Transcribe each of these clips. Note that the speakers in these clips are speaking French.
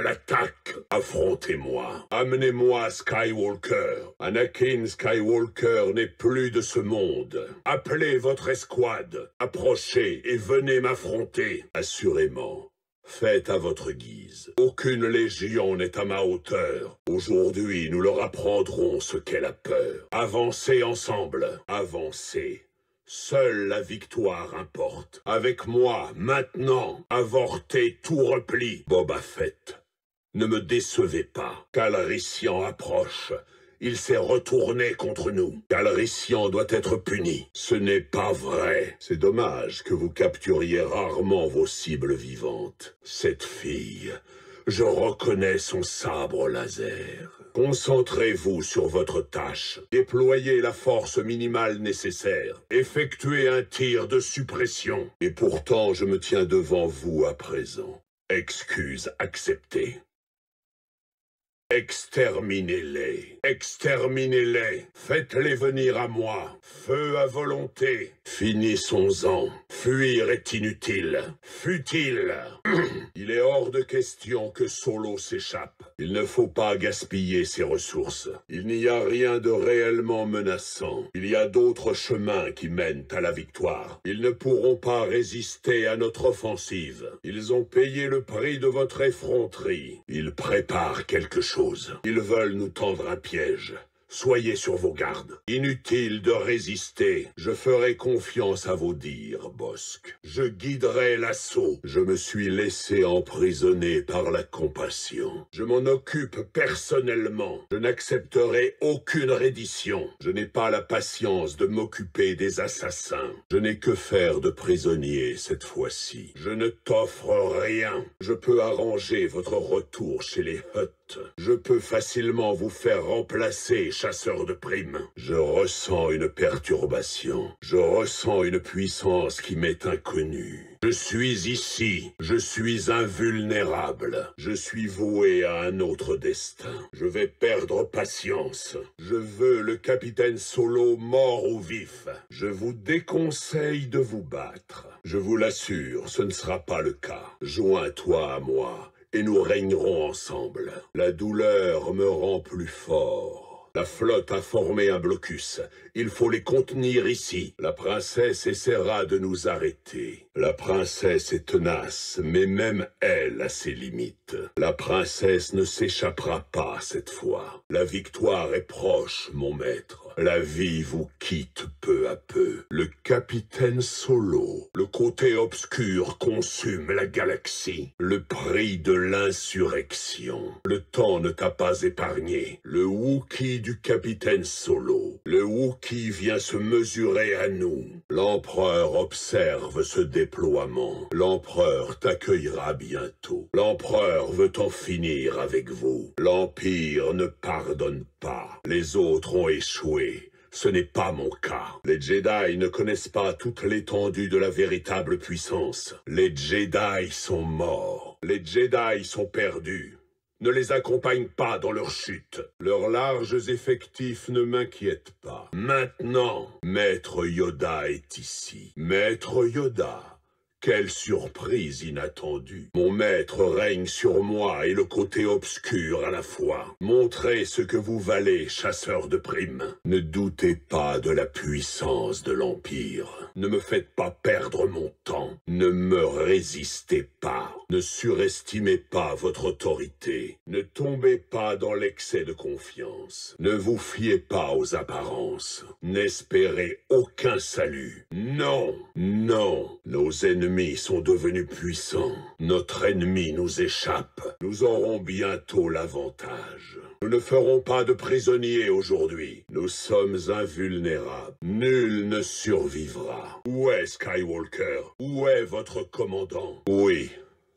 À l'attaque! Affrontez-moi! Amenez-moi Skywalker! Anakin Skywalker n'est plus de ce monde. Appelez votre escouade. Approchez et venez m'affronter. Assurément. Faites à votre guise. Aucune légion n'est à ma hauteur. Aujourd'hui, nous leur apprendrons ce qu'est la peur. Avancez ensemble. Avancez. Seule la victoire importe. Avec moi, maintenant, avortez tout repli. Boba Fett, ne me décevez pas. Calrissian approche. Il s'est retourné contre nous. Calrissian doit être puni. Ce n'est pas vrai. C'est dommage que vous capturiez rarement vos cibles vivantes. Cette fille, je reconnais son sabre laser. Concentrez-vous sur votre tâche. Déployez la force minimale nécessaire. Effectuez un tir de suppression. Et pourtant, je me tiens devant vous à présent. Excuse acceptée. Exterminez-les. Exterminez-les. Faites-les venir à moi. Feu à volonté. Finissons-en. Fuir est inutile. Futile. Il est hors de question que Solo s'échappe. Il ne faut pas gaspiller ses ressources. Il n'y a rien de réellement menaçant. Il y a d'autres chemins qui mènent à la victoire. Ils ne pourront pas résister à notre offensive. Ils ont payé le prix de votre effronterie. Ils préparent quelque chose. Ils veulent nous tendre un piège. Soyez sur vos gardes. Inutile de résister. Je ferai confiance à vos dires, Bossk. Je guiderai l'assaut. Je me suis laissé emprisonner par la compassion. Je m'en occupe personnellement. Je n'accepterai aucune reddition. Je n'ai pas la patience de m'occuper des assassins. Je n'ai que faire de prisonnier cette fois-ci. Je ne t'offre rien. Je peux arranger votre retour chez les Hutt. Je peux facilement vous faire remplacer, chasseur de primes. Je ressens une perturbation. Je ressens une puissance qui m'est inconnue. Je suis ici. Je suis invulnérable. Je suis voué à un autre destin. Je vais perdre patience. Je veux le capitaine Solo mort ou vif. Je vous déconseille de vous battre. Je vous l'assure, ce ne sera pas le cas. Joins-toi à moi. Et nous régnerons ensemble. La douleur me rend plus fort. La flotte a formé un blocus. Il faut les contenir ici. La princesse essaiera de nous arrêter. La princesse est tenace, mais même elle a ses limites. La princesse ne s'échappera pas cette fois. La victoire est proche, mon maître. La vie vous quitte peu à peu. Le capitaine Solo. Le côté obscur consume la galaxie. Le prix de l'insurrection. Le temps ne t'a pas épargné. Le Wookiee du capitaine Solo. Le Wookiee vient se mesurer à nous. L'empereur observe ce déploiement. L'empereur t'accueillera bientôt. L'empereur veut en finir avec vous. L'Empire ne pardonne pas. Les autres ont échoué. Ce n'est pas mon cas. Les Jedi ne connaissent pas toute l'étendue de la véritable puissance. Les Jedi sont morts. Les Jedi sont perdus. Ne les accompagne pas dans leur chute. Leurs larges effectifs ne m'inquiètent pas. Maintenant, Maître Yoda est ici. Maître Yoda. Quelle surprise inattendue. Mon maître règne sur moi et le côté obscur à la fois. Montrez ce que vous valez, chasseur de primes. Ne doutez pas de la puissance de l'Empire. Ne me faites pas perdre mon temps. Ne me résistez pas. Ne surestimez pas votre autorité. Ne tombez pas dans l'excès de confiance. Ne vous fiez pas aux apparences. N'espérez aucun salut. Non, non, nos ennemis sont devenus puissants. Notre ennemi nous échappe. Nous aurons bientôt l'avantage. Nous ne ferons pas de prisonniers aujourd'hui. Nous sommes invulnérables. Nul ne survivra. Où est Skywalker? Où est votre commandant? Oui,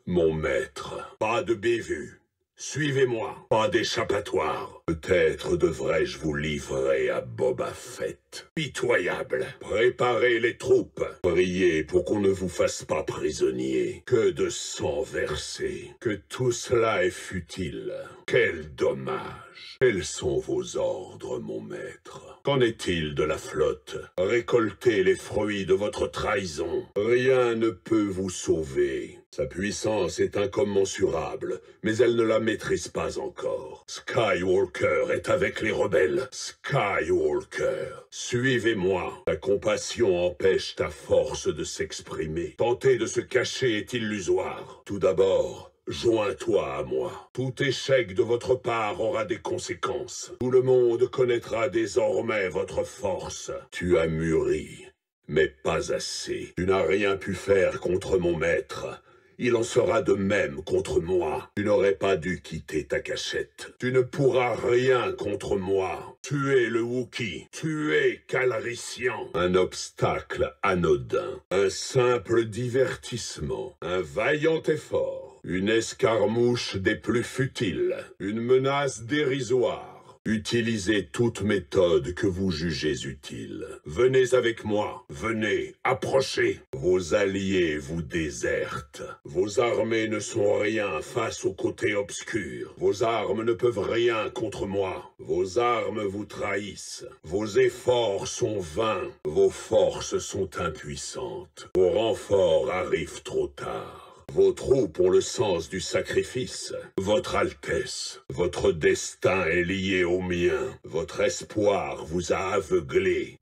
mon maître. Pas de bévue. Suivez-moi. Pas d'échappatoire. Peut-être devrais-je vous livrer à Boba Fett. êtes pitoyable. Préparez les troupes. Priez pour qu'on ne vous fasse pas prisonnier. Que de sang versé. Que tout cela est futile. Quel dommage. Quels sont vos ordres, mon maître? Qu'en est-il de la flotte? Récoltez les fruits de votre trahison. Rien ne peut vous sauver. Sa puissance est incommensurable, mais elle ne la maîtrise pas encore. Skywalker est avec les rebelles. Skywalker, suivez-moi. Ta compassion empêche ta force de s'exprimer. Tenter de se cacher est illusoire. Tout d'abord, joins-toi à moi. Tout échec de votre part aura des conséquences. Tout le monde connaîtra désormais votre force. Tu as mûri, mais pas assez. Tu n'as rien pu faire contre mon maître. Il en sera de même contre moi. Tu n'aurais pas dû quitter ta cachette. Tu ne pourras rien contre moi. Tuer le Wookie. Tuer Calrissian. Un obstacle anodin. Un simple divertissement. Un vaillant effort. Une escarmouche des plus futiles. Une menace dérisoire. Utilisez toute méthode que vous jugez utile. Venez avec moi, venez, approchez. Vos alliés vous désertent. Vos armées ne sont rien face au côté obscur. Vos armes ne peuvent rien contre moi. Vos armes vous trahissent. Vos efforts sont vains. Vos forces sont impuissantes. Vos renforts arrivent trop tard. Vos troupes ont le sens du sacrifice. Votre Altesse, votre destin est lié au mien. Votre espoir vous a aveuglé.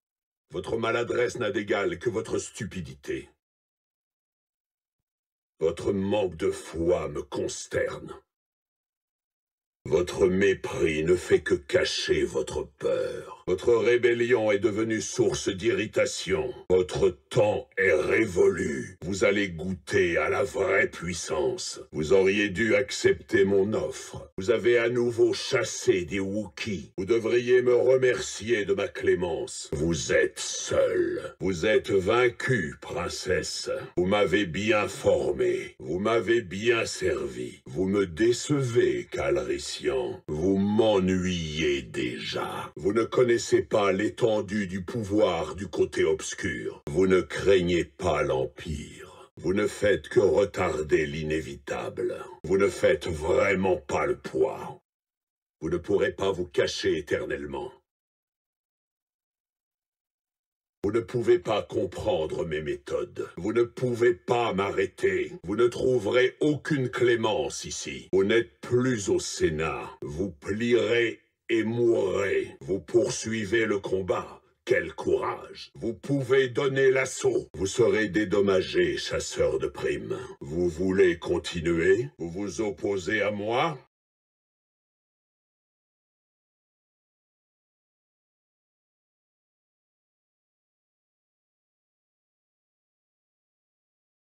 Votre maladresse n'a d'égal que votre stupidité. Votre manque de foi me consterne. Votre mépris ne fait que cacher votre peur. Votre rébellion est devenue source d'irritation. Votre temps est révolu. Vous allez goûter à la vraie puissance. Vous auriez dû accepter mon offre. Vous avez à nouveau chassé des Wookiees. Vous devriez me remercier de ma clémence. Vous êtes seule. Vous êtes vaincue, princesse. Vous m'avez bien formé. Vous m'avez bien servi. Vous me décevez, Calrissian. Vous m'ennuyez déjà. Vous ne connaissez pas l'étendue du pouvoir du côté obscur. Vous ne craignez pas l'Empire. Vous ne faites que retarder l'inévitable. Vous ne faites vraiment pas le poids. Vous ne pourrez pas vous cacher éternellement. Vous ne pouvez pas comprendre mes méthodes. Vous ne pouvez pas m'arrêter. Vous ne trouverez aucune clémence ici. Vous n'êtes plus au Sénat. Vous plierez et mourrez. Vous poursuivez le combat. Quel courage! Vous pouvez donner l'assaut. Vous serez dédommagé, chasseur de primes. Vous voulez continuer? Vous vous opposez à moi?